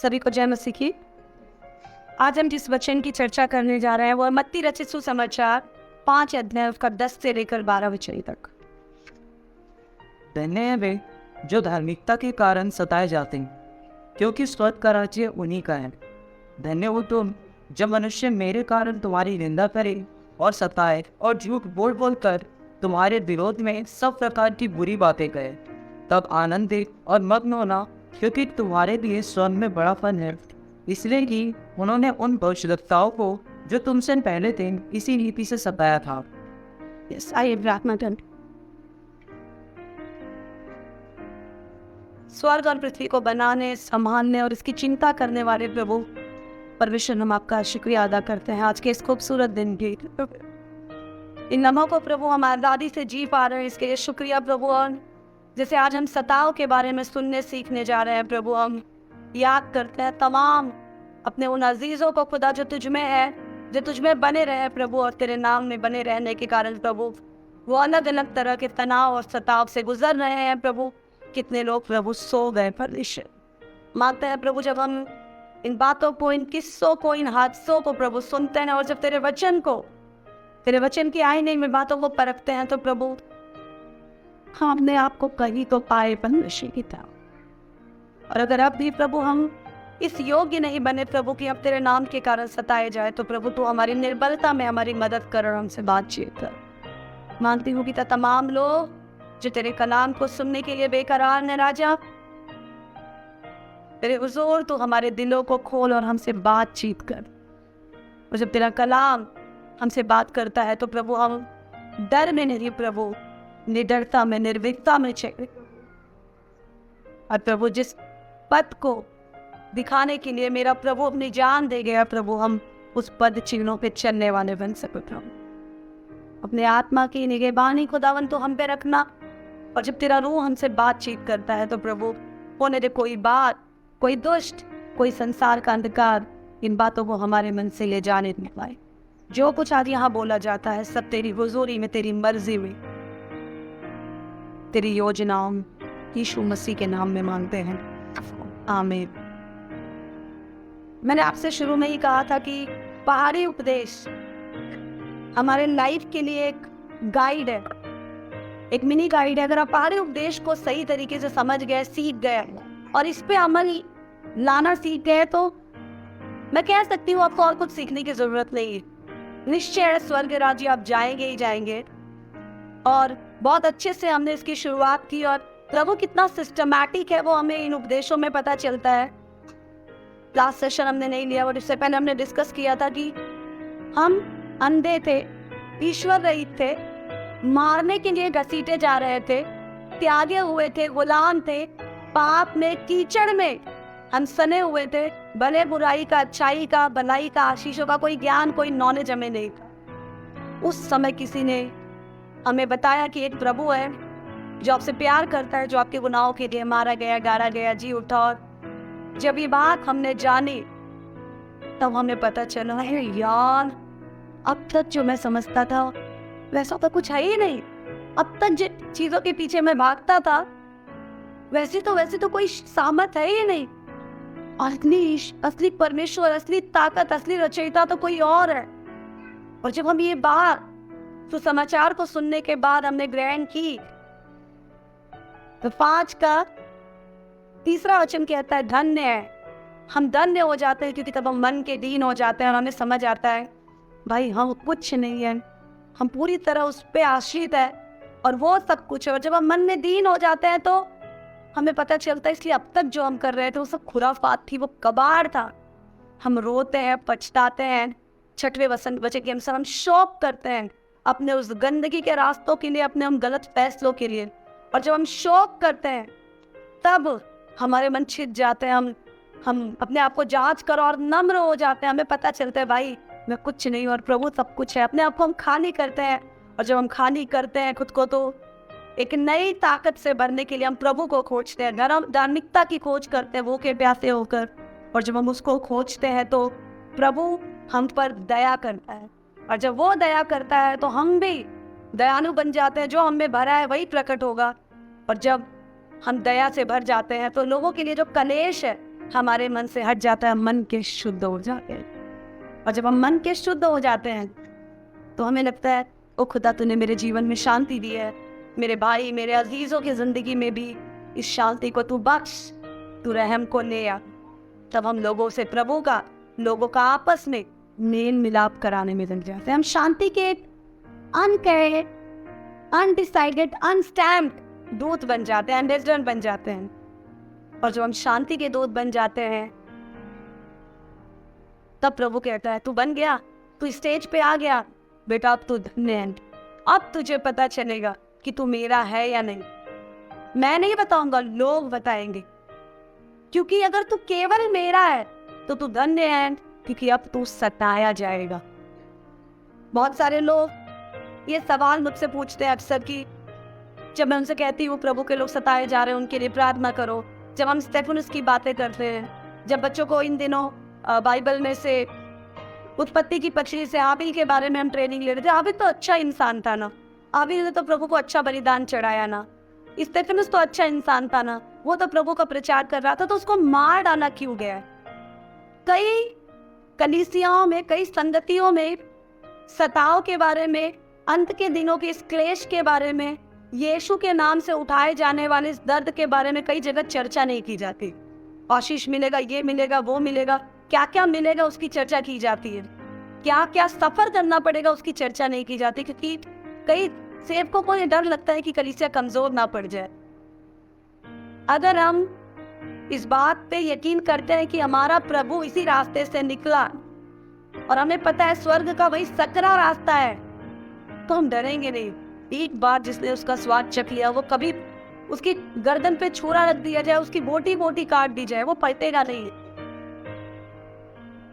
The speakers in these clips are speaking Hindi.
सभी को जय मसीह की। आज हम जिस वचन की चर्चा करने जा रहे हैं वो मत्ती रचित सुसमाचार 5 अध्याय उसका 10 से लेकर 12 वचन तक। धन्य है वे जो धार्मिकता के कारण सताए जाते हैं, क्योंकि स्वर्ग का राज्य उन्हीं का है। धन्य हो तुम जब मनुष्य मेरे कारण तुम्हारी निंदा करे और सताए और झूठ बोल बोल कर तुम्हारे विरोध में सब प्रकार की बुरी बातें कहे। तब आनंदित और मग्न होना, क्योंकि तुम्हारे लिए स्वर्ग में बड़ा फल है, इसलिए कि उन्होंने उन भविष्यवक्ताओं को जो तुमसे पहले थे इसी रीति से सताया था। आइए प्रार्थना करें। स्वर्ग और पृथ्वी को बनाने, संभालने और इसकी चिंता करने वाले प्रभु परमेश्वर, हम आपका शुक्रिया अदा करते हैं आज के इस खूबसूरत दिन की। इन लम्हों को प्रभु हम आज़ादी से जी पा रहे हैं, इसके लिए शुक्रिया प्रभु। और जैसे आज हम सताव के बारे में सुनने सीखने जा रहे हैं प्रभु, हम याद करते हैं तमाम अपने उन अजीज़ों को खुदा जो तुझ में है, जो तुझ में बने रहे प्रभु, और तेरे नाम में बने रहने के कारण प्रभु वो अलग अलग तरह के तनाव और सताव से गुजर रहे हैं प्रभु। कितने लोग प्रभु सो गए परमेश्वर, मांगते हैं प्रभु जब हम इन बातों को, इन किस्सों को, इन हादसों को प्रभु सुनते हैं और जब तेरे वचन की आईने में बातों को परखते हैं तो प्रभु हम अपने आप को कहीं तो पाए परमेश्वर की तरह। और अगर अब भी प्रभु हम इस योग्य नहीं बने प्रभु कि अब तेरे नाम के कारण सताए जाए, तो प्रभु तू हमारी निर्बलता में हमारी मदद कर और हमसे बातचीत कर। मांगती हूँ कि तमाम लोग जो तेरे कलाम को सुनने के लिए बेकरार हैं राजा, तेरे हुजूर तू हमारे दिलों को खोल और हमसे बातचीत कर। और जब तेरा कलाम हमसे बात करता है तो प्रभु हम डर में नहीं प्रभु, निडरता में, निर्भीकता में चले। और प्रभु जिस पद को दिखाने के लिए मेरा प्रभु अपनी जान दे गया प्रभु, हम उस पद चिन्हों पे चलने वाले बन सके प्रभु। अपने आत्मा की निगहबानी खुदावन तो हम पे रखना। और जब तेरा रूह हमसे बातचीत करता है तो प्रभु होने दे कोई बात, कोई दुष्ट, कोई संसार का अंधकार इन बातों को हमारे मन से ले जाने नहीं पाए। जो कुछ आज यहाँ बोला जाता है सब तेरी हुजूरी में, तेरी मर्जी में, तेरी योजनाओं में, यीशु मसीह के नाम में मांगते हैं, आमीन। मैंने आपसे शुरू में ही कहा था कि पहाड़ी उपदेश हमारे लाइफ के लिए एक गाइड है, एक मिनी गाइड है। अगर आप पहाड़ी उपदेश को सही तरीके से समझ गए, सीख गए और इस पे अमल लाना सीख गए तो मैं कह सकती हूँ आपको और कुछ सीखने की जरूरत नहीं है। निश्चय स्वर्ग राज्य आप जाएंगे ही जाएंगे। और बहुत अच्छे से हमने इसकी शुरुआत की और प्रभु कितना सिस्टमैटिक है वो हमें इन उपदेशों में पता चलता है। लास्ट सेशन हमने नहीं लिया और इससे पहले हमने डिस्कस किया था कि हम अंधे थे, ईश्वर रहित थे, मारने के लिए घसीटे जा रहे थे, त्यागे हुए थे, गुलाम थे, पाप में, कीचड़ में हम सने हुए थे। भले बुराई का, अच्छाई का, भलाई का, आशीषों का कोई ज्ञान, कोई नॉलेज हमें नहीं था। उस समय किसी ने हमें बताया कि एक प्रभु है जो आपसे प्यार करता है, जो आपके गुनाहों के लिए मारा गया, गाड़ा गया, जी उठा। और जब ये बात हमने जानी तब हमें पता चला है यार, अब तक जो मैं समझता था वैसा तो कुछ है ही नहीं। अब तक जिन चीजों के पीछे मैं भागता था वैसे तो कोई सामर्थ है ही नहीं। असली परमेश्वर, असली ताकत, असली रचयिता तो कोई और है। और जब हम ये बात सुसमाचार को सुनने के बाद हमने ग्रहण की तो 5 का 3 वचन कहता है धन्य है। हम धन्य हो जाते हैं क्योंकि तब हम मन के दीन हो जाते हैं और हमें समझ आता है भाई हम कुछ नहीं है, हम पूरी तरह उस पे आश्रित है और वो सब कुछ है। और जब हम मन में दीन हो जाते हैं तो हमें पता चलता है इसलिए अब तक जो हम कर रहे थे वो सब खुराफात थी, वो कबाड़ था। हम रोते हैं, पछताते हैं। 6वें वचन के अनुसार हम शौक करते हैं अपने उस गंदगी के रास्तों के लिए, अपने हम गलत फैसलों के लिए। और जब हम शौक करते हैं तब हमारे मन छिद जाते हैं। हम अपने आप को जांच कर और नम्र हो जाते हैं। हमें पता चलता है भाई मैं कुछ नहीं और प्रभु सब कुछ है। अपने आप को हम खाली करते हैं और जब हम खाली करते हैं खुद को तो एक नई ताकत से भरने के लिए हम प्रभु को खोजते हैं, धार्मिकता की खोज करते हैं भूखे प्यासे होकर। और जब हम उसको खोजते हैं तो प्रभु हम पर दया करता है और जब वो दया करता है तो हम भी दयालु बन जाते हैं। जो हम में भरा है वही प्रकट होगा। और जब हम दया से भर जाते हैं तो लोगों के लिए जो कलेश है, हमारे मन से हट जाता है, मन के शुद्ध हो जाते हैं। और जब हम मन के शुद्ध हो जाते हैं तो हमें लगता है ओ खुदा तूने मेरे जीवन में शांति दी है, मेरे भाई मेरे अजीजों की जिंदगी में भी इस शांति को तू बख्श, तू रहम को ले आ। तब हम लोगों से प्रभु का, लोगों का आपस में मेल मिलाप कराने में लग जाते हैं। हम शांति के अनकहे, अनडिसाइडेड, अनस्टैम्प्ड दूत बन जाते हैं, एम्बेसडर बन जाते हैं। और जब हम शांति के दूत बन जाते हैं तब प्रभु कहता है तू बन गया, तू स्टेज पे आ गया बेटा, अब तू धन्य है, अब तुझे पता चलेगा कि तू मेरा है या नहीं। मैं नहीं बताऊंगा, लोग बताएंगे, क्योंकि अगर तू केवल मेरा है तो तू धन्य है, क्योंकि अब तू सताया जाएगा। बहुत सारे लोग ये सवाल मुझसे पूछते हैं अक्सर कि जब मैं उनसे कहती हूँ प्रभु के लोग सताए जा रहे हैं, उनके लिए प्रार्थना करो, जब हम स्टेफनुस की बातें करते हैं, जब बच्चों को इन दिनों बाइबल में से उत्पत्ति की पक्षी से हाबिल के बारे में हम ट्रेनिंग ले रहे थे, हाबिल तो अच्छा इंसान था ना, हाबिल ने तो प्रभु को अच्छा बलिदान चढ़ाया ना, स्टेफनुस तो अच्छा इंसान था ना, वो तो प्रभु का प्रचार कर रहा था, तो उसको मार डाला क्यों गया? कई कलीसियाओं में, कई संगतियों में सताव के बारे में, अंत के दिनों के इस क्लेश के बारे में, यीशु के नाम से उठाए जाने वाले इस दर्द के बारे में कई जगह चर्चा नहीं की जाती। आशीष मिलेगा, ये मिलेगा, वो मिलेगा, क्या क्या मिलेगा उसकी चर्चा की जाती है, क्या क्या सफर करना पड़ेगा उसकी चर्चा नहीं की जाती, क्योंकि कई सेवकों को ये डर लगता है कि कलीसिया कमजोर ना पड़ जाए। अगर हम इस बात पे यकीन करते हैं कि हमारा प्रभु इसी रास्ते से निकला और हमें पता है स्वर्ग का वही सकरा रास्ता है, तो हम डरेंगे नहीं। एक बार जिसने उसका स्वाद चख लिया, वो कभी उसकी गर्दन पे छुरा रख दिया जाए, उसकी बोटी बोटी काट दी जाए, वो पलटेगा नहीं।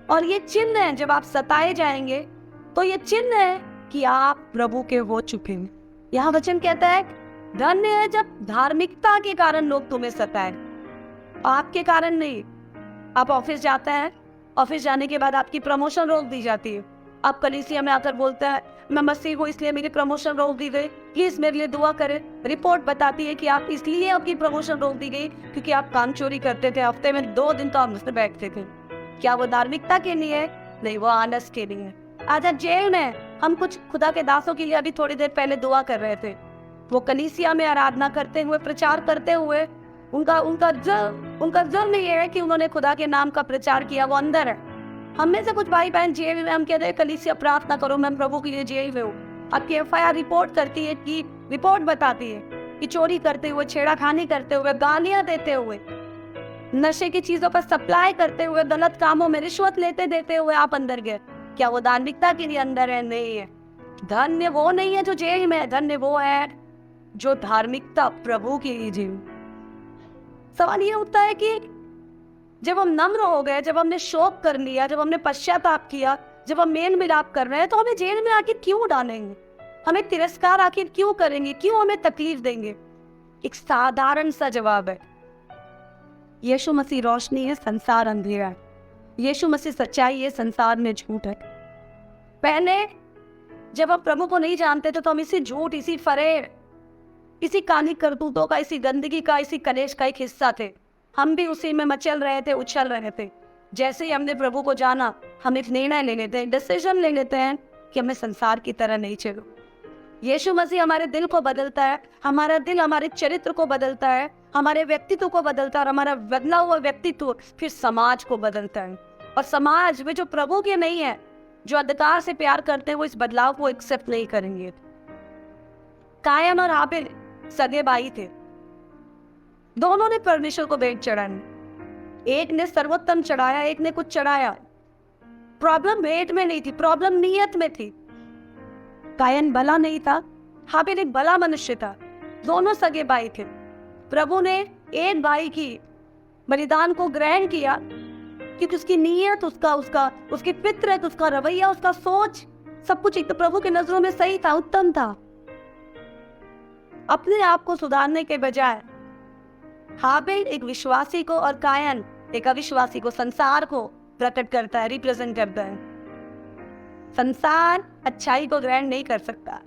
और ये चिन्ह है, जब आप सताए जाएंगे तो ये चिन्ह है कि आप प्रभु के हो चुके हैं। यहाँ वचन कहता है धन्य है जब धार्मिकता के कारण लोग तुम्हें सताए, आपके कारण नहीं। आप ऑफिस जाते हैं, ऑफिस जाने के बाद आपकी प्रमोशन रोक दी जाती है, आप कलीसिया में आकर बोलते हैं मैं मसीह हूँ इसलिए मेरी प्रमोशन रोक दी गई, प्लीज मेरे लिए दुआ करें। रिपोर्ट बताती है कि आप इसलिए आपकी प्रमोशन रोक दी गई क्योंकि आप काम चोरी करते थे, हफ्ते में 2 दिन तो आप मुझसे बैठते थे। क्या वो धार्मिकता के लिए है? नहीं, वो आलस के लिए है। आज आप जेल में, हम कुछ खुदा के दासों के लिए अभी थोड़ी देर पहले दुआ कर रहे थे, वो कलीसिया में आराधना करते हुए, प्रचार करते हुए, उनका जुर्म ये है कि उन्होंने खुदा के नाम का प्रचार किया, वो अंदर है। हम में से कुछ भाई बहन जेल में, हम कहते हैं कलीसिया प्रार्थना करो, मैं प्रभु के लिए जेल में हूँ। आपकी एफआईआर रिपोर्ट करती है कि रिपोर्ट बताती है कि चोरी करते हुए, छेड़ाखानी करते हुए, गालियां देते हुए, नशे की चीजों का सप्लाई करते हुए, गलत कामों में रिश्वत लेते देते हुए आप अंदर गए। क्या वो धार्मिकता के लिए अंदर है? नहीं है। धन्य वो नहीं है जो जेल में है, धन्य वो है जो धार्मिकता प्रभु के लिए जीव। सवाल ये उठता है कि जब हम नम्र हो गए, जब हमने शोक कर लिया, जब हमने पश्चाताप किया, जब हम मेल मिलाप कर रहे हैं, तो हमें जेल में आखिर क्यों डालेंगे? हमें तिरस्कार आखिर क्यों करेंगे? क्यों हमें तकलीफ देंगे? एक साधारण सा जवाब है, यीशु मसीह रोशनी है, संसार अंधेरा है। यीशु मसीह सच्चाई है, संसार में झूठ है। पहले जब हम प्रभु को नहीं जानते थे तो हम इसी झूठ, इसी फरेब, इसी काली करतूतों का, इसी गंदगी का, इसी कलेश का एक हिस्सा थे। हम भी उसी में मचल रहे थे, उछल रहे थे। जैसे ही हमने प्रभु को जाना, हम एक निर्णय ले लेते हैं, डिसीजन ले लेते हैं कि हमें संसार की तरह नहीं चलो। यीशु मसीह हमारे दिल को बदलता है, हमारा दिल हमारे चरित्र को बदलता है, हमारे व्यक्तित्व को बदलता है, और हमारा बदला हुआ व्यक्तित्व फिर समाज को बदलता है। और समाज में जो प्रभु के नहीं है, जो अंधकार से प्यार करते हैं, वो इस बदलाव को एक्सेप्ट नहीं करेंगे। कायन और हाबिल सगे भाई थे, दोनों ने परमेश्वर को भेंट चढ़ाई। एक ने सर्वोत्तम चढ़ाया, एक ने कुछ चढ़ाया। प्रॉब्लम भेंट में नहीं थी, प्रॉब्लम नियत में थी। कायन भला नहीं था, हाबिल एक भला मनुष्य था। दोनों सगे भाई थे। प्रभु ने एक भाई की बलिदान को ग्रहण किया क्योंकि उसकी नीयत, उसकी फितरत, उसका रवैया, उसका सोच, सब कुछ एक तो प्रभु की नजरों में सही था, उत्तम था। अपने आप को सुधारने के बजाय हाबिल एक विश्वासी को और कायन एक अविश्वासी को, संसार को प्रकट करता है, रिप्रेजेंट करता है। संसार अच्छाई को ग्रहण नहीं कर सकता,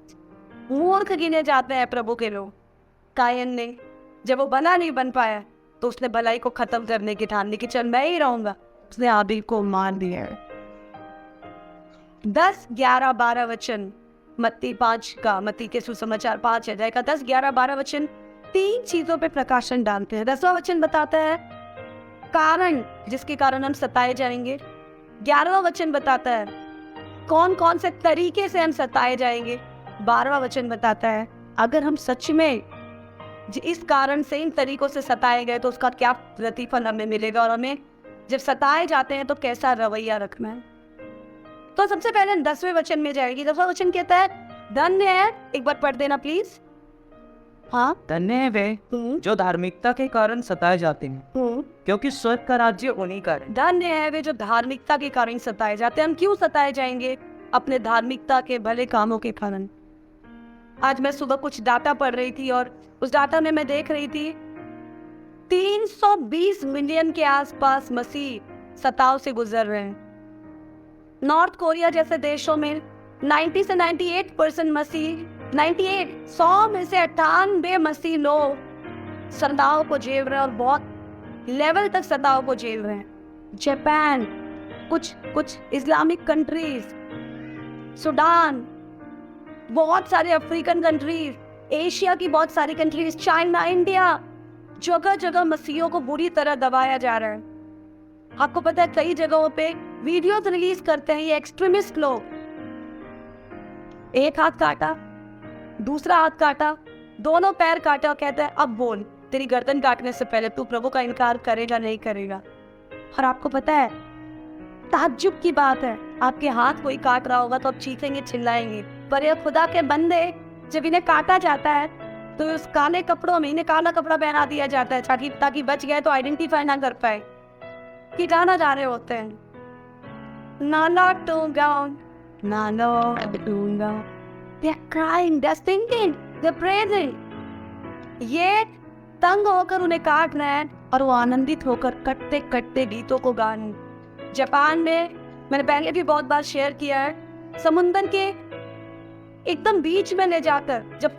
मूर्ख गिने जाते हैं प्रभु के लोग। कायन ने, जब वो भला नहीं बन पाया, तो उसने भलाई को खत्म करने की ठान ली कि चल मैं ही रहूंगा। उसने आबिल को मार दिया। 10, 11, 12 वचन मत्ती 5 का, मत्ती के सुसमाचार 5 अध्याय का 10, 11, 12 वचन 3 चीजों पे प्रकाशन डालते हैं। 10वां वचन बताता है कारण जिसके कारण हम सताए जाएंगे। 11वां वचन बताता है कौन कौन से तरीके से हम सताए जाएंगे। 12वां वचन बताता है अगर हम सच में इस कारण से इन तरीकों से सताए गए तो उसका क्या प्रतिफल हमें मिलेगा, और हमें जब सताए जाते हैं तो कैसा रवैया रखना है। तो सबसे पहले 10वें वचन में जाएगी। 10वां वचन कहता है धन्य है, एक बार पढ़ देना प्लीज। हाँ, धन्य है वे जो धार्मिकता के कारण सताए जाते हैं, क्योंकि स्वर्ग का राज्य उन्हीं का है। धन्य है वे जो धार्मिकता के कारण सताए जाते हैं। हम क्यों सताए जाएंगे? अपने धार्मिकता के भले कामों के कारण। आज मैं सुबह कुछ डाटा पढ़ रही थी और उस डाटा में मैं देख रही थी 320 मिलियन के आसपास मसीह सताव से गुजर रहे हैं। नॉर्थ कोरिया जैसे देशों में 90 से 98% मसीह, 98, 100 में से 98 मसीह लोग सताव को झेल रहे हैं और बहुत लेवल तक सताव को झेल रहे हैं। जापान, कुछ इस्लामिक कंट्रीज, सूडान, बहुत सारे अफ्रीकन कंट्रीज, एशिया की बहुत सारी कंट्रीज, चाइना, इंडिया, जगह जगह मसीहों को बुरी तरह दबाया जा रहा है। आपको पता है कई जगहों पे वीडियोस रिलीज करते हैं ये एक्सट्रीमिस्ट लोग। एक हाथ काटा, दूसरा हाथ काटा, दोनों पैर काटा, कहता है अब बोल, तेरी गर्दन काटने से पहले तू प्रभु का इनकार करेगा नहीं करेगा। और आपको पता है ताज्जुब की बात है, आपके हाथ कोई काट रहा होगा तो आप चीखेंगे चिल्लाएंगे, पर ये खुदा के बंदे जब इन्हें काटा जाता है तो उस काले कपड़ों में इन्हें काला कपड़ा पहना दिया जाता है ताकि बच गए तो आइडेंटिफाई ना कर पाए कि जाना जा रहे होते हैं। नाना टूंगा, नाना टूंगा, they are crying, they are singing, they are praising। ये तंग होकर उन्हें काट रहे हैं और वो आनंदित होकर कटते कटते गीतों को गा रहे हैं। जापान में मैंने पहले भी बहुत बार शेयर किया है, समुंदर के एकदम बीच में ले जाकर जब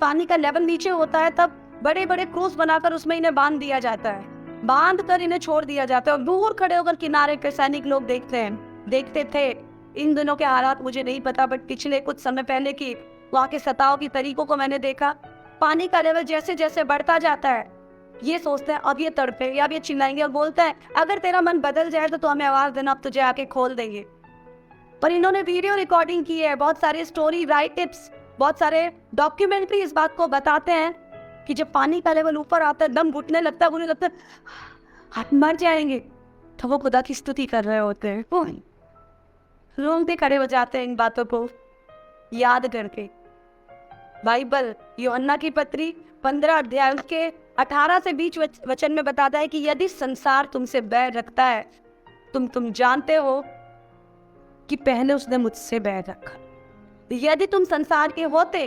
पानी का लेवल नीचे होता है तब बड़े बड़े क्रूज बनाकर उसमें इन्हें बांध दिया जाता है, बांध कर इन्हें छोड़ दिया जाता है और दूर खड़े होकर किनारे के सैनिक लोग देखते थे। इन दिनों के हालात मुझे नहीं पता, बट पिछले कुछ समय पहले की वहाँ के सताव की तरीकों को मैंने देखा। पानी का लेवल जैसे जैसे बढ़ता जाता है ये सोचते हैं अब ये तड़पे या अब ये चिल्लाएंगे और बोलते हैं अगर तेरा मन बदल जाए तो हमें आवाज देना, अब तुझे आके खोल देंगे। पर इन्होंने वीडियो रिकॉर्डिंग की है, बहुत सारे स्टोरी राइटिप्स, बहुत सारे डॉक्यूमेंट्री इस बात को बताते हैं कि जब पानी का लेवल ऊपर आता है, दम घुटने लगता है, उन्हें लगता है आप मर जाएंगे, तो वो खुदा की स्तुति कर रहे होते हैं। रोंगटे खड़े हो जाते हैं इन बातों को याद करके। बाइबल यूहन्ना की पत्री 15 अध्याय उसके 18 से 20 वचन में बताता है कि यदि संसार तुमसे बैर रखता है, तुम जानते हो कि पहले उसने मुझसे बैर रखा। यदि तुम संसार के होते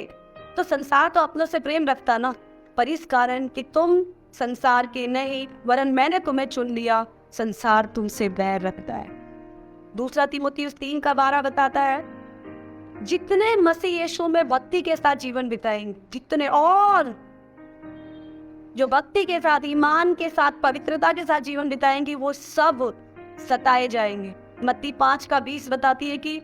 तो संसार तो अपनों से प्रेम रखता ना, पर इस कारण कि तुम संसार के नहीं वरन मैंने तुम्हें चुन लिया, संसार तुमसे बैर रखता है। दूसरा तीमुथियुस 3 का 12 बताता है जितने मसीह यीशु में भक्ति के साथ जीवन बिताएंगे, जितने और जो भक्ति के साथ, ईमान के साथ, पवित्रता के साथ जीवन बिताएंगे वो सब सताए जाएंगे। मत्ती 5 का 20 बताती है कि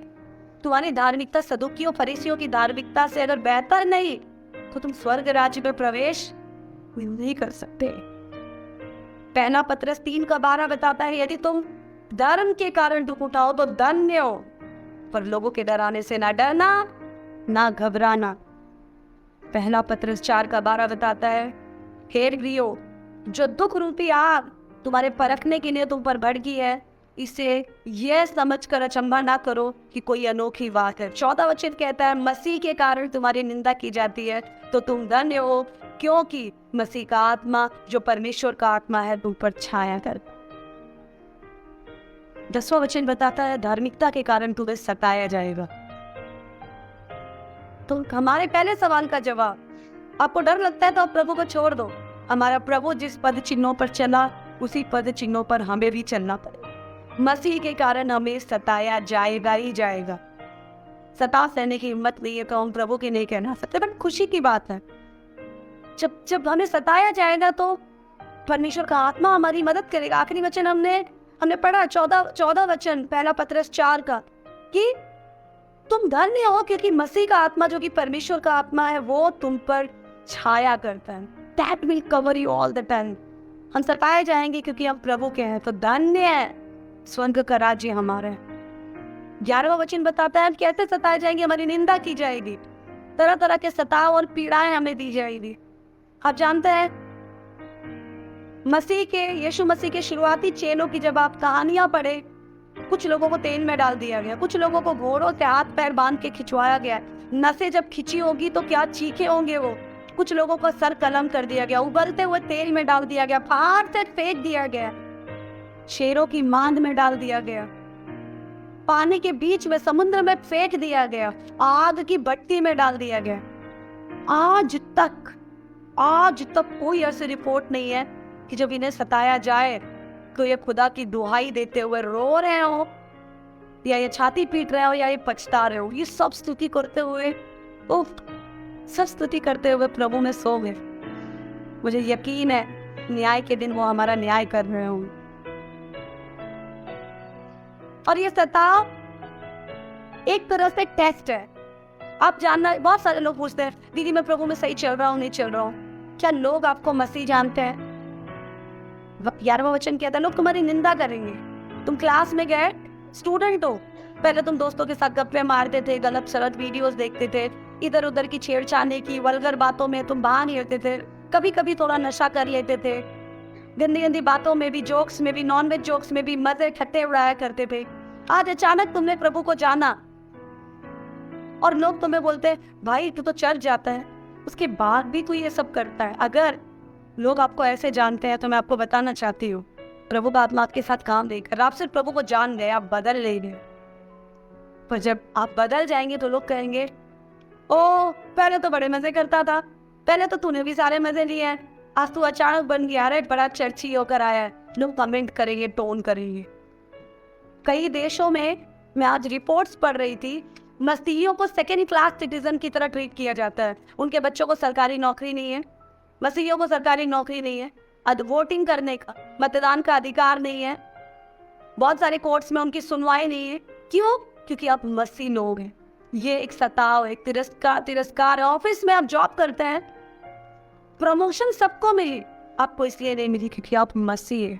तुम्हारी धार्मिकता सदुकियों फरीसियों की धार्मिकता से अगर बेहतर नहीं तो तुम स्वर्ग राज्य में प्रवेश नहीं कर सकते। पहला पत्रस 3 का 12 बताता है यदि तुम धर्म के कारण दुख उठाओ तो धन्य हो, पर लोगों के डराने से ना डरना ना घबराना। पहला पत्रस 4 का 12 बताता है हे प्रियो, जो दुख रूपी आग तुम्हारे परखने के लिए तुम पर भड़की है, इसे यह समझकर अचंभा ना करो कि कोई अनोखी बात है। 14 वचन कहता है मसीह के कारण तुम्हारी निंदा की जाती है तो तुम धन्य हो, क्योंकि मसीह का आत्मा जो परमेश्वर का आत्मा है तुम पर छाया कर। 10वां वचन बताता है धार्मिकता के कारण तुम्हें सताया जाएगा। तो हमारे पहले सवाल का जवाब, आपको डर लगता है तो आप प्रभु को छोड़ दो। हमारा प्रभु जिस पद चिन्हों पर चला उसी पद चिन्हों पर हमें भी चलना पड़ेगा। मसीह के कारण हमें सताया जाएगा ही जाएगा। सता सहने की हिम्मत नहीं है तो हम प्रभु की नहीं कहना सकते, बट खुशी की बात है जब हमें सताया जाएगा तो परमेश्वर का आत्मा हमारी मदद करेगा। आखिरी वचन हमने पढ़ा 14 वचन पहला पत्रस 4 का, कि तुम धन्य हो क्योंकि मसीह का आत्मा जो कि परमेश्वर का आत्मा है वो तुम पर छाया करता है। That will cover you all the time। हम सताए जाएंगे क्योंकि हम प्रभु के हैं, तो धन्य है, स्वर्ग का राज्य हमारा है। 11वां वचन बताता है कैसे सताए जाएंगे, हमारी निंदा की जाएगी, तरह तरह के सताव और पीड़ाएं हमें दी जाएगी। आप जानते हैं यीशु मसीह के शुरुआती चेलों की जब आप कहानियां पढ़े, कुछ लोगों को तेल में डाल दिया गया, कुछ लोगों को घोड़ों से हाथ पैर बांध के खिंचवाया गया, नसें जब खिंची होगी तो क्या चीखे होंगे वो, कुछ लोगों का सर कलम कर दिया गया, उबलते हुए तेल में डाल दिया गया, पहाड़ से फेंक दिया गया, शेरों की मांद में डाल दिया गया, पानी के बीच में समुद्र में फेंक दिया गया, आग की भट्टी में डाल दिया गया। आज तक कोई ऐसी रिपोर्ट नहीं है कि जब इन्हें सताया जाए तो ये खुदा की दुहाई देते हुए रो रहे हो, या ये छाती पीट रहे हो, या ये पछता रहे हो। ये सब स्तुति करते हुए प्रभु में सो गए। मुझे यकीन है न्याय के दिन वो हमारा न्याय कर रहे होंगे। और ये सताव एक तरह से टेस्ट है। आप जानना, बहुत सारे लोग पूछते हैं दीदी मैं प्रभु में सही चल रहा हूँ नहीं चल रहा हूँ। क्या लोग आपको मसीह जानते हैं? 11वां वचन कहता है लोग तुम्हारी निंदा करेंगे। तुम क्लास में गए, स्टूडेंट हो, पहले तुम दोस्तों के साथ गप्पे मारते थे, गलत सलत वीडियोस देखते थे, इधर उधर की छेड़छाड़ने की वल्गर बातों में तुम भाग लेते थे, कभी कभी थोड़ा नशा कर लेते थे, गंदी गंदी बातों में भी, जोक्स में भी, नॉनवेज जोक्स में भी मजे खट्टे उड़ाया करते थे। आज अचानक तुमने प्रभु को जाना और लोग तुम्हें बोलते भाई तू तो चर्च जाता है, उसके बाद भी तू ये सब करता है। अगर लोग आपको ऐसे जानते हैं तो मैं आपको बताना चाहती हूँ प्रभु का आत्मा आपके साथ काम नहीं कर रहा। आप सिर्फ प्रभु को जान गए, आप बदल नहीं गए। पर जब आप बदल जाएंगे तो लोग कहेंगे ओ पहले तो बड़े मजे करता था, पहले तो तूने भी सारे मजे लिए हैं, आज तू अचानक बन गया, अरे बड़ा चर्ची होकर आया है। लोग कमेंट करेंगे, टोन करेंगे। कई देशों में मैं आज रिपोर्ट्स पढ़ रही थी, मसीहियों को सेकेंड क्लास सिटीजन की तरह ट्रीट किया जाता है। उनके बच्चों को सरकारी नौकरी नहीं है, मसीहियों को सरकारी नौकरी नहीं है, वोटिंग करने का, मतदान का अधिकार नहीं है, बहुत सारे कोर्ट्स में उनकी सुनवाई नहीं है। क्यों? क्योंकि आप मसीह लोग हैं। ये एक सताव, एक तिरस्कार है। ऑफिस में आप जॉब करते हैं, प्रमोशन सबको मिली, आपको इसलिए नहीं मिली क्योंकि आप मसीह है।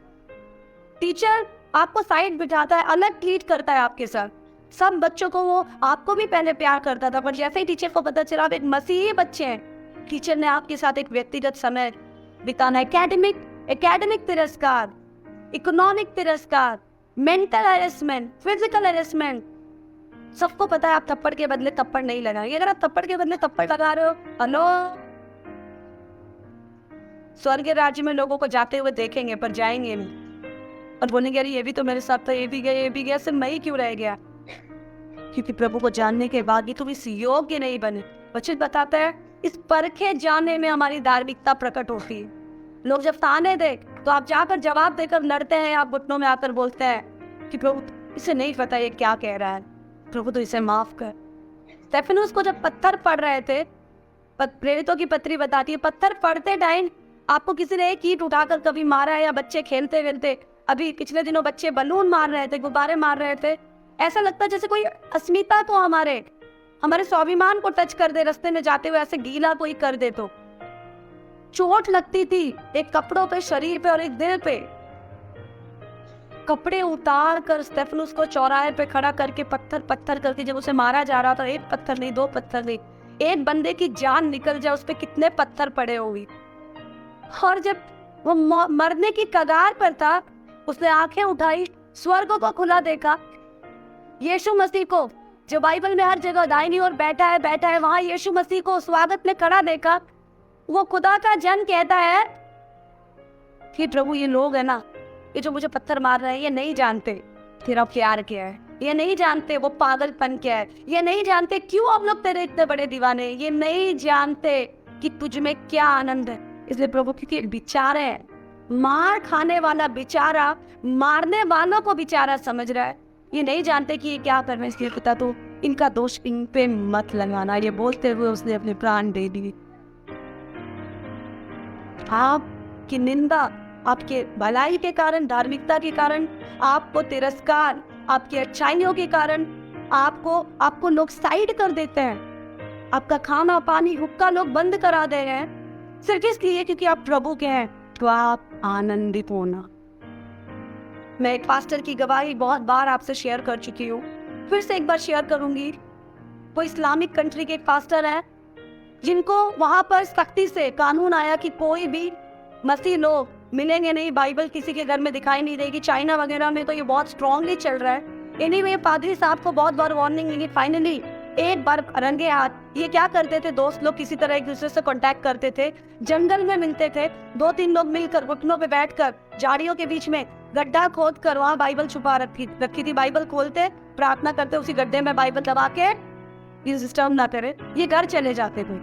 टीचर आपको साइड बिठाता है, अलग ट्रीट करता है आपके साथ। सब बच्चों को वो आपको भी पहले प्यार करता था, पर जैसे ही टीचर को पता चला आप एक मसीही बच्चे हैं, टीचर ने आपके साथ एक व्यक्तिगत समय बिताना। एकेडमिक तिरस्कार, इकोनॉमिक तिरस्कार, मेंटल हैरेसमेंट, फिजिकल हैरेसमेंट, सबको पता है आप थप्पड़ के बदले थप्पड़ नहीं लगाएंगे। अगर आप थप्पड़ के बदले थप्पड़ लगा रहे हो, हेलो, स्वर्ग राज्य में लोगों को जाते हुए देखेंगे पर जाएंगे नहीं और बोलेंगे अरे ये भी तो मेरे साथ था, ये भी गया, सिर्फ मैं ही क्यों रह गया? क्योंकि प्रभु को जानने के बाद भी तुम इस योग्य नहीं बने। वचन बताता है इस परखे जाने में हमारी धार्मिकता प्रकट होती है। लोग जब ताने दे तो आप जाकर जवाब देकर लड़ते हैं, आप घुटनों में आकर बोलते हैं कि प्रभु इसे नहीं पता ये क्या कह रहा है, प्रभु तो इसे माफ कर। स्टेफनुस को जब पत्थर पड़ रहे थे, प्रेरितों की पत्री बताती है, पत्थर पड़ते टाइम आपको किसी ने एक ईंट उठाकर कभी मारा है? या बच्चे खेलते खेलते, अभी पिछले दिनों बच्चे बलून मार रहे थे, गुब्बारे मार रहे थे, ऐसा लगता जैसे कोई अस्मिता तो हमारे स्वाभिमान को टच कर दे, रास्ते में जाते हुए ऐसे गीला कोई कर दे तो चोट लगती थी। एक कपड़ों पे, शरीर पे और एक दिल पे। कपड़े उतार कर स्टेफनुस को चौराहे पे खड़ा करके पत्थर करके जब उसे मारा जा रहा था, एक पत्थर नहीं, दो पत्थर नहीं, एक बंदे की जान निकल जाए उस पे कितने पत्थर पड़े होंगे। और जब वो मरने की कगार पर था, उसने आंखें उठाई, स्वर्ग को खुला देखा, यीशु मसीह को जो बाइबल में हर जगह दाहिनी ओर बैठा है, वहां यीशु मसीह को स्वागत में खड़ा देखा। वो खुदा का जन कहता है कि प्रभु ये लोग है ना, ये जो मुझे पत्थर मार रहे हैं, ये नहीं जानते तेरा प्यार क्या है, ये नहीं जानते वो पागलपन क्या है, ये नहीं जानते क्यों हम लोग तेरे इतने बड़े दीवाने, ये नहीं जानते कि तुझ में क्या आनंद है। इसलिए प्रभु क्योंकि बेचारे हैं, मार खाने वाला बेचारा मारने वालों को बेचारा समझ रहा है, ये नहीं जानते कि ये क्या कर रहे हैं। इसलिए पिता तो इनका दोष इन पे मत लगाना। ये बोलते हुए उसने अपने प्राण दे दिए। आपकी निंदा आपके भलाई के कारण, धार्मिकता के कारण, आपको तिरस्कार, आपकी अच्छाइयों के कारण आपको लोग साइड कर देते हैं। आपका खाना पानी हुक्का लोग बंद करा दे रहे हैं सिर्फ इसलिए क्योंकि आप प्रभु के हैं। तो आप आनंदित होना। मैं एक पास्टर की गवाही बहुत बार आपसे शेयर कर चुकी हूँ, फिर से एक बार शेयर करूंगी। वो इस्लामिक कंट्री के एक पास्टर हैं जिनको वहां पर सख्ती से कानून आया कि कोई भी मसीह लोग मिलेंगे नहीं, बाइबल किसी के घर में दिखाई नहीं देगी। चाइना वगैरह में तो ये बहुत स्ट्रांगली चल रहा है। एनीवे पादरी साहब को बहुत बार वार्निंग मिली। फाइनली एक बार रंगे हाथ ये क्या करते थे, दोस्त लोग किसी तरह एक दूसरे से कांटेक्ट करते थे, जंगल में मिलते थे, 2-3 लोग मिलकर घुटनों पे बैठकर झाड़ियों के बीच में गड्ढा खोद कर वहाँ बाइबल छुपा रखी थी। बाइबल खोलते, प्रार्थना करते, उसी गड्ढे में बाइबल दबा के ये सिस्टम ना करे, ये घर चले जाते थे।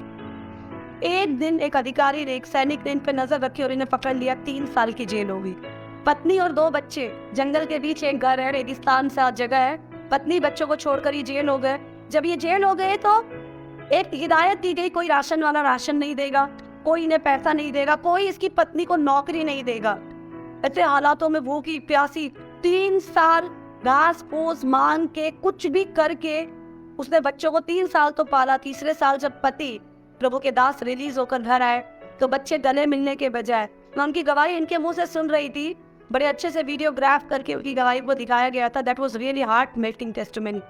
एक दिन एक अधिकारी ने, एक सैनिक ने इन पे नजर रखी और इन्हें पकड़ लिया। 3 साल की जेल हो गई। पत्नी और 2 बच्चे, जंगल के बीच एक घर है, रेगिस्तान सा जगह है। पत्नी बच्चों को छोड़कर ये जेल हो गए। जब ये जेल हो गए तो एक हिदायत दी गई, कोई राशन वाला राशन नहीं देगा, कोई इन्हें पैसा नहीं देगा, कोई इसकी पत्नी को नौकरी नहीं देगा। ऐसे हालातों में भूखी प्यासी 3 साल घास फूस मांग के कुछ भी करके उसने बच्चों को 3 साल तो पाला। तीसरे साल जब पति प्रभु के दास रिलीज होकर घर आए तो बच्चे गले मिलने के बजाय, मैं उनकी गवाही इनके मुंह से सुन रही थी, बड़े अच्छे से वीडियोग्राफ करके उनकी गवाही को दिखाया गया था। That was really heart melting testimony.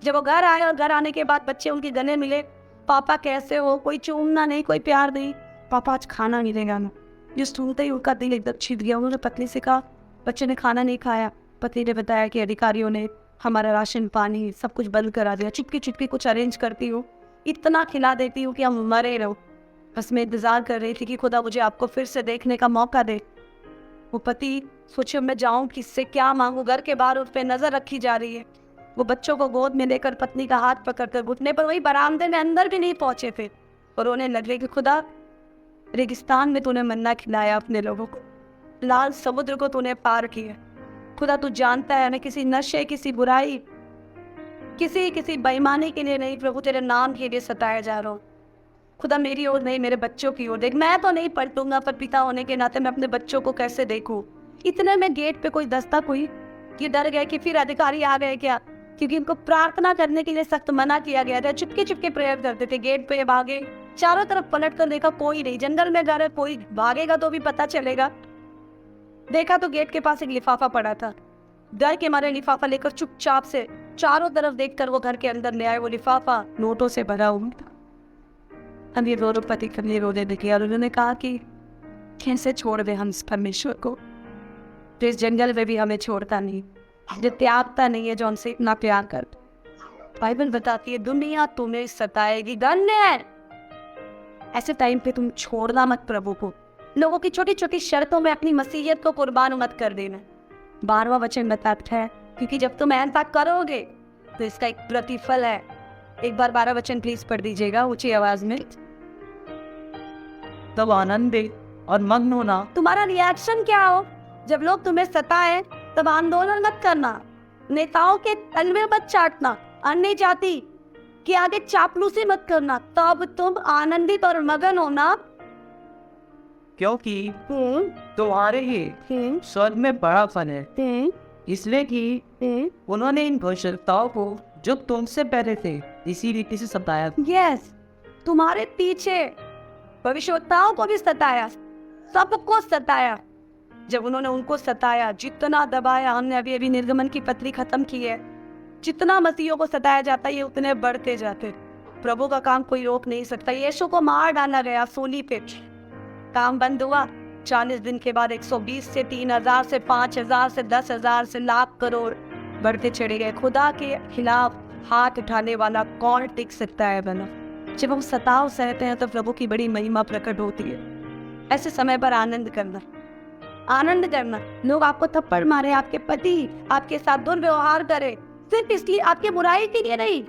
जब वो घर आए और घर आने के बाद बच्चे उनके गले मिले, पापा कैसे हो, कोई चूमना नहीं, कोई प्यार नहीं, पापा आज खाना मिलेगा ना। जो सुनते ही उनका दिल एकदम छिद गया। उन्होंने पत्नी से कहा बच्चे ने खाना नहीं खाया। पत्नी ने बताया कि अधिकारियों ने हमारा राशन पानी सब कुछ बंद करा दिया, चुपके चुपके कुछ अरेंज करती हूँ, इतना खिला देती हूँ कि हम मरे रहो। बस मैं इंतजार कर रही थी कि खुदा मुझे आपको फिर से देखने का मौका दे। वो पति सोचे मैं जाऊं, किससे क्या मांगू, घर के बाहर उस पर नजर रखी जा रही है। वो बच्चों को गोद में लेकर पत्नी का हाथ पकड़कर घुटने पर वही बरामदे में अंदर भी नहीं पहुंचे थे और रोने लगे कि खुदा रेगिस्तान में तूने मन्ना खिलाया अपने लोगों को, लाल समुद्र को तूने पार किया। खुदा तू जानता है मैं किसी नशे, किसी बुराई, किसी बेईमानी के लिए नहीं, प्रभु तेरे नाम के लिए सताया जा रहा हूँ। खुदा मेरी ओर नहीं, मेरे बच्चों की ओर देख। मैं तो नहीं पलटूंगा, पर पिता होने के नाते मैं अपने बच्चों को कैसे देखूं। इतने में गेट पे कोई दस्तक हुई। ये डर गए कि फिर अधिकारी आ गए क्या, क्योंकि इनको प्रार्थना करने के लिए सख्त मना किया गया था। चुपके चुपके प्रेयर करते थे। गेट पे भागे, चारों तरफ पलट कर देखा, कोई नहीं। जंगल में जा रहे, कोई भागेगा तो भी पता चलेगा। देखा तो गेट के पास एक लिफाफा पड़ा था। डर के मारे लिफाफा लेकर चुपचाप से चारों तरफ देखकर वो घर के अंदर ले आए। वो लिफाफा नोटों से भरा हुआ था। हम ये दोनों पति पत्नी रोने लगे और उन्होंने कहा कि कैसे छोड़ दे हम इस परमेश्वर को, तो इस जंगल में भी हमें छोड़ता नहीं, जो त्यागता नहीं है, जो हमसे इतना प्यार कर। बाइबल बताती है दुनिया तुम्हें सताएगी, धन्य है। ऐसे टाइम पे तुम छोड़ना मत प्रभु को। लोगों की छोटी छोटी शर्तों में अपनी मसीहियत को कुर्बान मत कर देना। 12वां वचन बताता है क्योंकि जब तुम ऐसा करोगे तो इसका एक प्रतिफल है। एक बार 12 वचन प्लीज पढ़ दीजिएगा ऊंची आवाज में। तब आनंदित और मग्न होना। तुम्हारा रिएक्शन क्या हो जब लोग तुम्हें सताए, तब आंदोलन मत करना, नेताओं के तलवे मत चाटना, अन्य जाति के आगे चापलूसी मत करना। तब तुम आनंदित और मगन होना, क्योंकि तुम्हारे ही स्वर्ग में बड़ा फल है, इसलिए कि उन्होंने इन भविष्यवक्ताओं को जो तुमसे पहले थे इसी रीति से सताया। यस, तुम्हारे पीछे भविष्यवक्ताओं को भी सताया, सबको सताया। जब उन्होंने उनको सताया, जितना दबाया, हमने अभी निर्गमन की पत्री खत्म की है, जितना मसीहों को सताया जाता है ये उतने बढ़ते जाते। प्रभु का काम कोई रोक नहीं सकता। यीशु को मार डाला गया सूली पे, काम बंद हुआ। 40 दिन के बाद 120 से 3000 से 5000 से 10,000 से लाख करोड़ बढ़ते चढ़े गए। खुदा के खिलाफ हाथ उठाने वाला कौन टिक सकता है बना। जब हम सताव सहते हैं तो प्रभु की बड़ी महिमा प्रकट होती है। ऐसे समय पर आनंद करना, आनंद करना। लोग आपको थप्पड़ मारे, आपके पति आपके साथ दुर्व्यवहार करे, सिर्फ इसलिए आपके बुराई के लिए नहीं,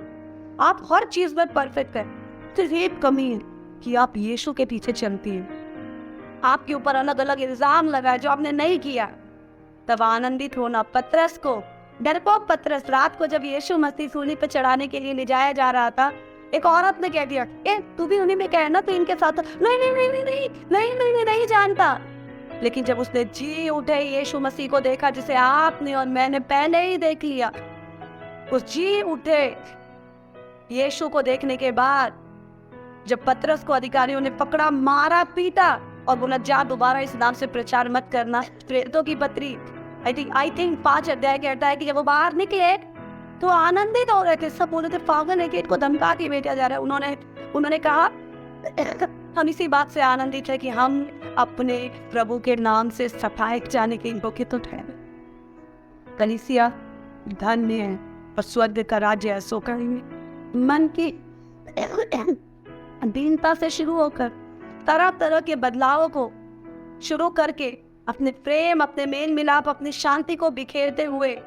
आप हर चीज में परफेक्ट है, सिर्फ एक कमी है कि आप यीशु के पीछे चलती हैं। आपके ऊपर अलग अलग इल्जाम लगाए जो आपने नहीं किया, तब आनंदित होना। पतरस को, डरपोक पतरस, रात को जब यीशु मसीह सूली पे चढ़ाने के लिए ले जाया जा रहा था, एक औरत ने कह दिया, ए तू भी उन्हीं में कह ना, तो इनके साथ। नहीं नहीं नहीं नहीं नहीं नहीं नहीं नहीं, नहीं जानता। लेकिन जब उसने जी उठे यीशु मसीह को देखा, जिसे आपने और मैंने पहले ही देख लिया, उस जी उठे यीशु को देखने के बाद जब पतरस को अधिकारियों ने पकड़ा, मारा, पीटा और बोला जा दोबारा इस नाम से प्रचार मत करना। प्रेरितों की पत्री आई थिंक 5 अध्याय कहता है कि जब वो बाहर निकले तो आनंदित हो रहे थे। सब बोले थे पागल है कि इनको धमका के भेजा जा रहा है। उन्होंने कहा हम इसी बात से आनंदित है कि हम अपने प्रभु के नाम से सफाई जाने के इनको तो ठहरे। कलीसिया धन्य है और स्वर्ग का राज्य ऐसो करेंगे। मन की दीनता से शुरू होकर तरह तरह के बदलावों को शुरू करके अपने प्रेम, अपने मेल मिलाप, अपनी शांति को बिखेरते हुए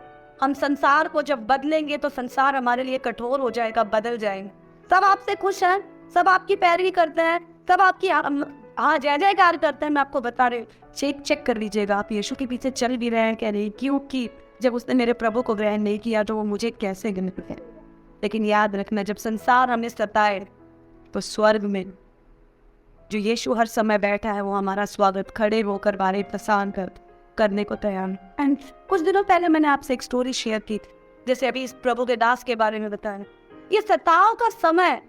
हम संसार को जब बदलेंगे तो संसार हमारे लिए कठोर हो जाएगा, बदल जाएंगे। सब आपसे खुश हैं, सब आपकी पैरवी करते हैं, सब आपकी हाँ जय जयकार करते हैं। मैं आपको बता रही हूँ, चेक कर लीजिएगा आप यीशु के पीछे चल भी रहे हैं क्या नहीं, क्योंकि जब उसने मेरे प्रभु को ग्रहण नहीं किया तो वो मुझे कैसे गिनते हैं। लेकिन याद रखना, जब संसार हमें सताए तो स्वर्ग में जो यीशु हर समय बैठा है वो हमारा स्वागत खड़े होकर बारे प्रसान करने को तैयार। एंड कुछ दिनों पहले मैंने आपसे एक स्टोरी शेयर की थी, जैसे अभी इस प्रभु के दास के बारे में बताया। ये सताव का समय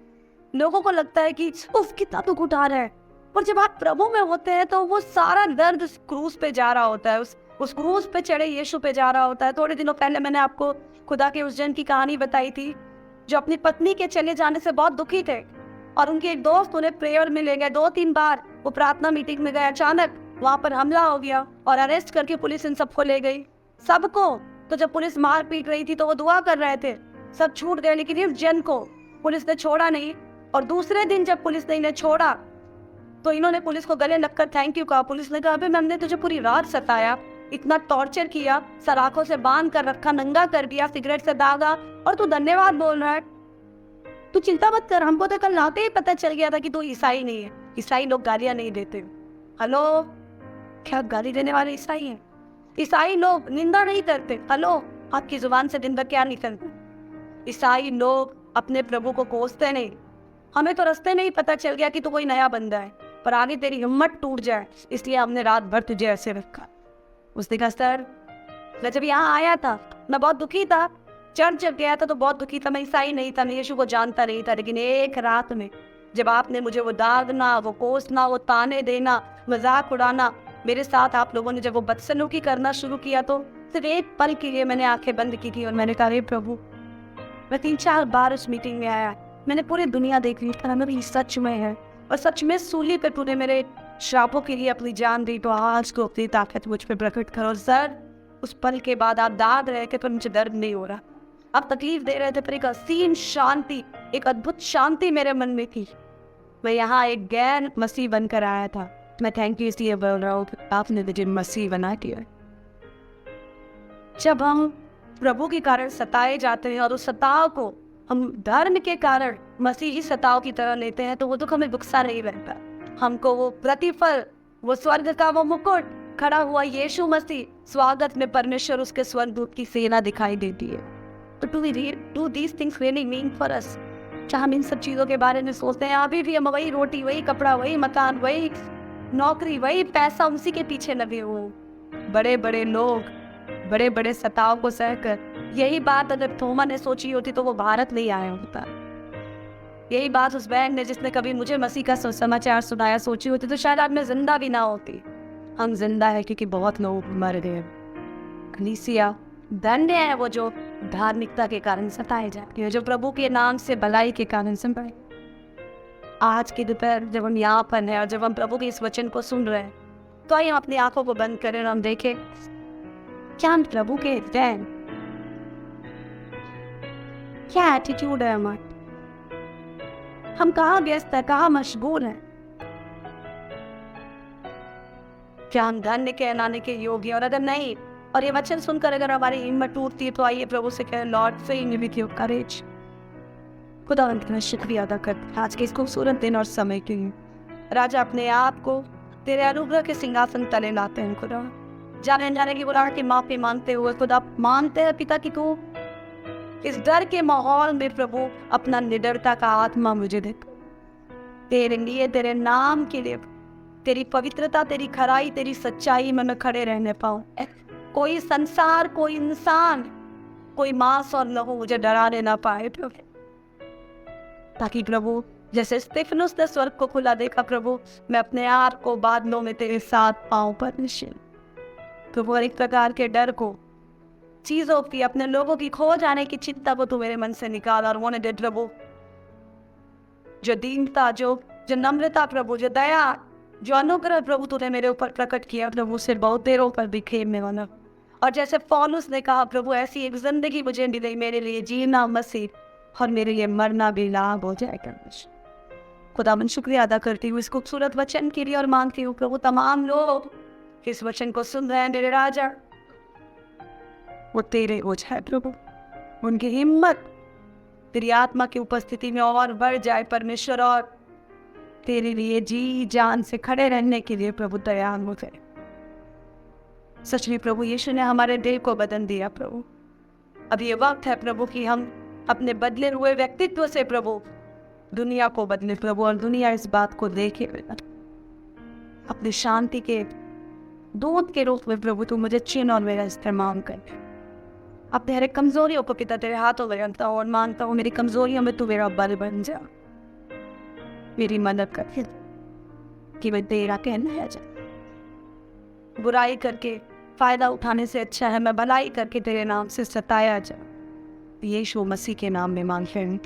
लोगों को लगता है कि उफ कितना दुख उठा रहा है, पर जब आप प्रभु में होते हैं तो वो सारा दर्द उस क्रूज पे जा रहा होता है, उस क्रूज पे चढ़े यीशु पे जा रहा होता है। थोड़े दिनों पहले मैंने आपको खुदा के उस जन की कहानी बताई थी जो अपनी पत्नी के चले जाने से बहुत दुखी थे और उनके एक दोस्त उन्हें प्रेयर में ले गए। 2-3 बार वो प्रार्थना मीटिंग में गए, अचानक वहां पर हमला हो गया और अरेस्ट करके पुलिस इन सबको ले गई, सबको। तो जब पुलिस मार पीट रही थी तो वो दुआ कर रहे थे, सब छूट गए, लेकिन इस जन को पुलिस ने छोड़ा नहीं। और दूसरे दिन जब पुलिस ने इन्हें छोड़ा तो इन्होंने पुलिस को गले लगकर थैंक यू कहा। पुलिस ने कहा अबे हमने तुझे पूरी रात सताया, इतना टॉर्चर किया, सलाखों से बांध कर रखा, नंगा कर दिया, सिगरेट से दागा, और तू धन्यवाद बोल रहा है। तू चिंता मत कर, हमको तो कल आते ही पता चल गया था कि तू ईसाई नहीं है। ईसाई लोग गालियां नहीं देते। हेलो, क्या गाली देने वाले ईसाई हैं? ईसाई लोग निंदा नहीं करते। हेलो, आपकी जुबान से दिन भर क्या निकलता? ईसाई लोग अपने प्रभु को कोसते नहीं। हमें तो रास्ते नहीं पता चल गया कि तू कोई नया बंदा है, पर आगे तेरी हिम्मत टूट जाए इसलिए हमने रात भर तुझे ऐसे रखा। उसने कहा सर, मैं जब यहाँ आया था मैं बहुत दुखी था, चर्च जब गया था तो बहुत दुखी था, मैं ईसाई नहीं था, मैं यीशु को जानता नहीं था, लेकिन एक रात में जब आपने मुझे वो दागना, वो कोसना, वो ताने देना, मजाक उड़ाना, मेरे साथ आप लोगों ने जब वो बदसलूकी करना शुरू किया तो सिर्फ एक पल के लिए मैंने आंखें बंद की थी और मैंने कहा हे प्रभु, मैं 3-4 बार उस मीटिंग में आया, मैंने पूरी दुनिया देख ली, पर मेरी सच में है और सच में सूली पे तूने मेरे श्रापों के लिए अपनी जान दी, तो आज को अपनी ताकत मुझ पे प्रकट करो। सर, उस पल के बाद आप दाद रहे थे पर मुझे दर्द नहीं हो रहा, आप तकलीफ दे रहे थे पर एक असीम शांति, एक अद्भुत शांति मेरे मन में थी। मैं यहाँ एक गैर मसीह बनकर आया था। मैं थैंक यू इसलिए बोल रहा हूँ आपने मुझे मसीह बना दिया। जब हम प्रभु के कारण सताए जाते हैं और उस सताव को हम धर्म के कारण मसीही सताव की तरह लेते हैं तो वो दुख हमें दुखसा नहीं रहता। हमको वो प्रतिफल, वो स्वर्ग का वो मुकुट, खड़ा हुआ यीशु मसीह, स्वागत में परमेश्वर उसके स्वर्गदूत की सेना दिखाई देती है। तो do these things really mean for us? क्या हम इन सब चीज़ों के बारे में सोचते हैं? अभी भी हम वही रोटी, वही कपड़ा, वही मकान, वही नौकरी, वही पैसा, उसी के पीछे लगे हुए। बड़े बड़े लोग बड़े बड़े सताव को सहकर, यही बात अगर थोमा ने सोची होती तो वो भारत नहीं आया होता। यही बात उस बहन ने जिसने कभी मुझे मसीह का समाचार सुनाया सोची होती तो शायद आज मैं जिंदा भी ना होती। हम जिंदा है क्योंकि बहुत लोग मर गए। कलीसिया धन्य है वो जो धार्मिकता के कारण सताए जाते हैं, जो प्रभु के नाम से भलाई के कारण सताए। आज की दोपहर जब हम यहाँ पर हैं और जब हम प्रभु के इस वचन को सुन रहे हैं तो आइए हम अपनी आंखों को बंद करें और हम देखें क्या हम प्रभु के हैं, क्या एटीट्यूड है हमारा, हम कहाँ व्यस्त है, कहाँ मशगूल है, क्या हम धन्य कहलाने के योग्य? और अगर नहीं, और ये वचन सुनकर अगर हमारी हिम्मत टूटती है तो आइए प्रभु से कहें Lord fill me with your courage. खुदावंद का शुक्रिया अदा करते आज के इस खूबसूरत दिन और समय के लिए। राजा अपने आप को तेरे अनुग्रह के सिंहासन तले लाते हैं खुदा, जाने की गुनाह की माफी मांगते हुए खुदा मानते हैं पिता कि तू इस डर के माहौल में प्रभु अपना निडरता का आत्मा मुझे दे, तेरे लिए, तेरे नाम के लिए तेरी पवित्रता, तेरी खराई, तेरी सच्चाई में मैं खड़े रहने पाऊँ। कोई संसार, कोई इंसान, कोई मांस और लहू मुझे डराने ना पाए प्रभु। ताकि प्रभु जैसे स्तिफनुस ने स्वर्ग को खुला देखा प्रभु, मैं अपने आप को बादलों में तेरे साथ पाऊं परमेश्वर। प्रभु हर एक प्रकार के डर को, चीजों की, अपने लोगों की खो जाने की चिंता को तू मेरे मन से निकाल और होने दे प्रभु। जो दीनता, जो नम्रता प्रभु, जो दया, जो अनुग्रह प्रभु तूने मेरे ऊपर प्रकट किया प्रभु, से बहुत देरों पर भी खेमने वाला। और जैसे पौलुस ने कहा प्रभु, ऐसी एक जिंदगी मुझे मिली, मेरे लिए जीना मसीह और मेरे लिए मरना भी लाभ हो जाएगा। खुदा मन शुक्रिया अदा करती हूँ इस खूबसूरत वचन के लिए और मांगती हूँ प्रभु तमाम लोग इस वचन को सुन रहे हैं मेरे राजा, वो तेरे हो जाए प्रभु, उनकी हिम्मत तेरी आत्मा की उपस्थिति में और बढ़ जाए परमेश्वर, और तेरे लिए जी जान से खड़े रहने के लिए प्रभु तैयार हो जाए। सच में प्रभु यीशु ने हमारे दिल को बदल दिया प्रभु। अब ये वक्त है प्रभु कि हम अपने बदले हुए व्यक्तित्व से प्रभु दुनिया को बदले प्रभु, और दुनिया इस बात को देखे अपनी शांति के दूत के रूप में प्रभु तू मुझे चिन्ह और मेरा इस्तेमाल कर। अपने हर एक कमजोरियों को पिता तेरे हाथों में रखता हूँ और मानता हूँ मेरी कमजोरियों में तू मेरा बल बन जा, मेरी मदद कर कि मैं तेरा कहना है जा। बुराई करके फायदा उठाने से अच्छा है मैं भलाई करके तेरे नाम से सताया जा। यीशु मसीह के नाम में मांगते हैं।